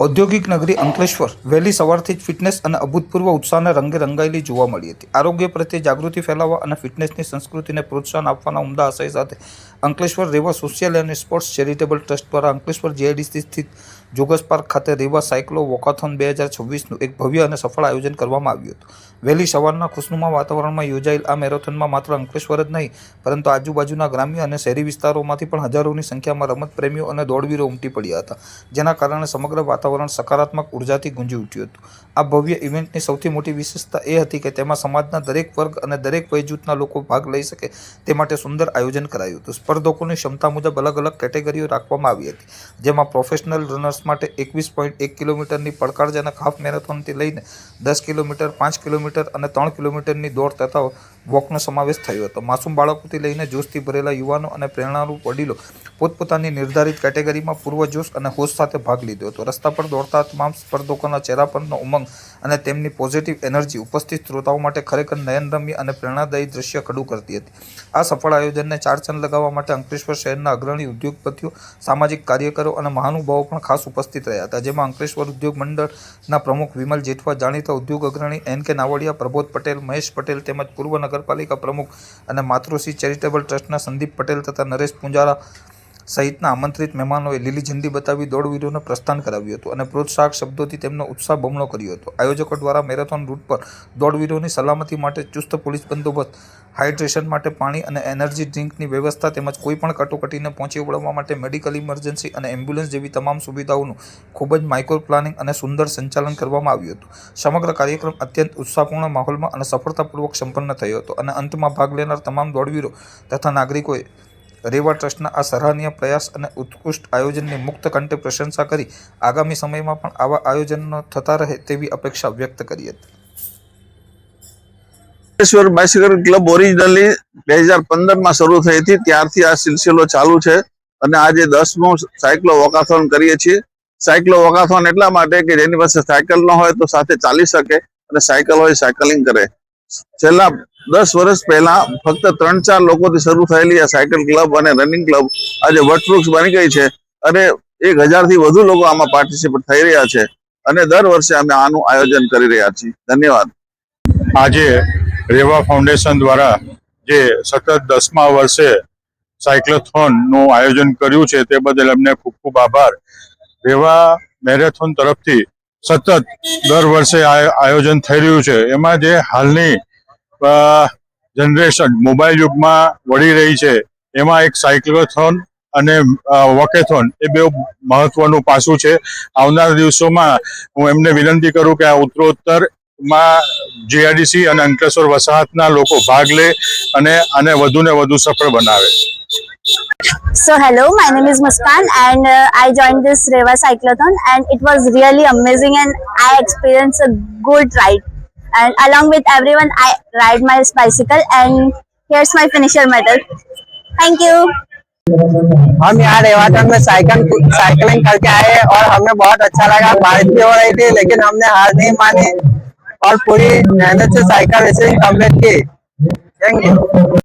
ઔદ્યોગિક નગરી અંકલેશ્વર વહેલી સવારથી જ ફિટનેસ અને અભૂતપૂર્વ ઉત્સાહને રંગે રંગાયેલી જોવા મળી હતી. આરોગ્ય પ્રત્યે જાગૃતિ ફેલાવવા અને ફિટનેસની સંસ્કૃતિને પ્રોત્સાહન આપવાના ઉમદા આશય સાથે અંકલેશ્વર રેવા સોશિયલ અને સ્પોર્ટ્સ ચેરિટેબલ ટ્રસ્ટ દ્વારા અંકલેશ્વર જીઆઈડીસી સ્થિત જોગસ પાર્ક ખાતે રેવા સાયક્લો વોકાથોન 2026નું એક ભવ્ય અને સફળ આયોજન કરવામાં આવ્યું હતું. વહેલી સવારના ખુશનુમા વાતાવરણમાં યોજાયેલ આ મેરેથોનમાં માત્ર અંકલેશ્વર જ નહીં પરંતુ આજુબાજુના ગ્રામ્ય અને શહેરી વિસ્તારોમાંથી પણ હજારોની સંખ્યામાં રમત પ્રેમીઓ અને દોડવીરો ઉમટી પડ્યા હતા, જેના કારણે સમગ્ર વાતાવરણ સકારાત્મક ઉર્જાથી ગુંજી ઉઠ્યું હતું. આ ભવ્ય ઇવેન્ટની સૌથી મોટી વિશેષતા એ હતી કે તેમાં સમાજના દરેક વર્ગ અને દરેક વય જૂથના લોકો ભાગ લઈ શકે તે માટે સુંદર આયોજન કરાયું હતું. સ્પર્ધકોની ક્ષમતા મુજબ અલગ અલગ કેટેગરીઓ રાખવામાં આવી હતી, જેમાં પ્રોફેશનલ રનર્સ માટે 21.1 કિલોમીટરની પડકારજનક હાફ મેરેથોનથી લઈને 10 કિલોમીટર, 5 કિલોમીટર અને 3 કિલોમીટરની દોડ તથા વોકનો સમાવેશ થયો હતો. માસૂમ બાળકોથી લઈને જોશથી ભરેલા યુવાનો અને પ્રેરણારૂપ વડીલો પોતપોતાની નિર્ધારિત કેટેગરીમાં પૂર્વજોશ અને હોશ સાથે ભાગ લીધો હતો. રસ્તા પર દોડતા તમામ સ્પર્ધકોના ચહેરા પરનો ઉમંગ અને તેમની પોઝિટિવ એનર્જી ઉપસ્થિત શ્રોતાઓ માટે ખરેખર નયનરમ્ય અને પ્રેરણાદાયી દ્રશ્ય ખડું કરતી હતી. આ સફળ આયોજનને ચાર ચાંદ લગાવવા માટે અંકલેશ્વર શહેરના અગ્રણી ઉદ્યોગપતિઓ, સામાજિક કાર્યકરો અને મહાનુભાવો પણ ખાસ ઉપસ્થિત રહ્યા હતા, જેમાં અંકલેશ્વર ઉદ્યોગ મંડળના પ્રમુખ વિમલ જેઠવા, જાણીતા ઉદ્યોગ અગ્રણી એન.કે. નાવડિયા, પ્રબોધ પટેલ, મહેશ પટેલ તેમજ પૂર્વ નગરપાલિકા પ્રમુખ અને માતૃશ્રી ચેરિટેબલ ટ્રસ્ટના સંદીપ પટેલ તથા નરેશ પૂંજારા સહિતના આમંત્રિત મહેમાનોએ લીલી ઝંડી બતાવી દોડવીરોને પ્રસ્થાન કરાવ્યું હતું અને પ્રોત્સાહક શબ્દોથી તેમનો ઉત્સાહ બમણો કર્યો હતો. આયોજકો દ્વારા મેરેથોન રૂટ પર દોડવીરોની સલામતી માટે ચુસ્ત પોલીસ બંદોબસ્ત, હાઇડ્રેશન માટે પાણી અને એનર્જી ડ્રિંકની વ્યવસ્થા તેમજ કોઈપણ કટોકટીને પહોંચી વળવા માટે મેડિકલ ઇમરજન્સી અને એમ્બ્યુલન્સ જેવી તમામ સુવિધાઓનું ખૂબ જ માઇક્રો પ્લાનિંગ અને સુંદર સંચાલન કરવામાં આવ્યું હતું. સમગ્ર કાર્યક્રમ અત્યંત ઉત્સાહપૂર્ણ માહોલમાં અને સફળતાપૂર્વક સંપન્ન થયો હતો અને અંતમાં ભાગ લેનાર તમામ દોડવીરો તથા નાગરિકોએ રેવા ટ્રસ્ટના આ સરાહનીય પ્રયાસ અને ઉત્કૃષ્ટ આયોજનની મુક્ત કંઠે પ્રશંસા કરી આગામી સમયમાં પણ આવા આયોજનો થતા રહે તેવી અપેક્ષા વ્યક્ત કરી હતી. અંકલેશ્વર બાઇસિકલ ક્લબ ઓરિજિનલી 2015માં શરૂ થઈ હતી, ત્યારથી આ સિલસિલો ચાલુ છે અને આજે 10મો સાયકલો વોકાથોન કરીએ છીએ. સાયકલો વોકાથોન એટલા માટે કે જેની પાસે સાયકલ ન હોય તો સાથે ચાલી શકે અને સાયકલ હોય સાયકલિંગ કરે. છેલ્લા 10 વર્ષ પહેલા ફક્ત 3-4 લોકોથી શરૂ થયેલી આ સાયકલ ક્લબ અને રનિંગ ક્લબ આજે વટવૃક્ષ બની ગઈ છે અને 1000થી વધુ લોકો આમાં પાર્ટિસિપેટ થઈ રહ્યા છે અને દર વર્ષે અમે આનું આયોજન કરી રહ્યા છીએ. ધન્યવાદ. આજે રેવા ફાઉન્ડેશન દ્વારા જે સતત 10મા વર્ષે સાયક્લોથોનનું આયોજન કર્યું છે તે બદલ એમને ખૂબ ખૂબ આભાર. રેવા મેરેથોન તરફથી સતત દર વર્ષે આયોજન થઈ રહ્યું છે. એમાં જે હાલની જનરેશન મોબાઈલ યુગમાં વળી રહી છે એમાં એક સાયક્લોથોન અને વોકેથોન એ બે મહત્વનું પાસું છે. આવનારા દિવસોમાં હું એમને વિનંતી કરું કે આ ઉત્તરોત્તરમાં જીઆઈડીસી અને અંકલેશ્વર વસાહતના લોકો ભાગ લે અને આને વધુને વધુ સફળ બનાવે. So hello, my name is Muskan and I joined this Reva Cyclothon and it was really amazing and I experienced a good ride. And along with everyone, I ride my bicycle and here's my finisher medal. Thank you. हम यहाँ रेवाथन में cycling करके आए और हमें बहुत अच्छा लगा. बारिश भी हो रही थी लेकिन हमने हार नहीं मानी और पूरी मेहनत से साइकिल रेसिंग कंप्लीट की. Thank you.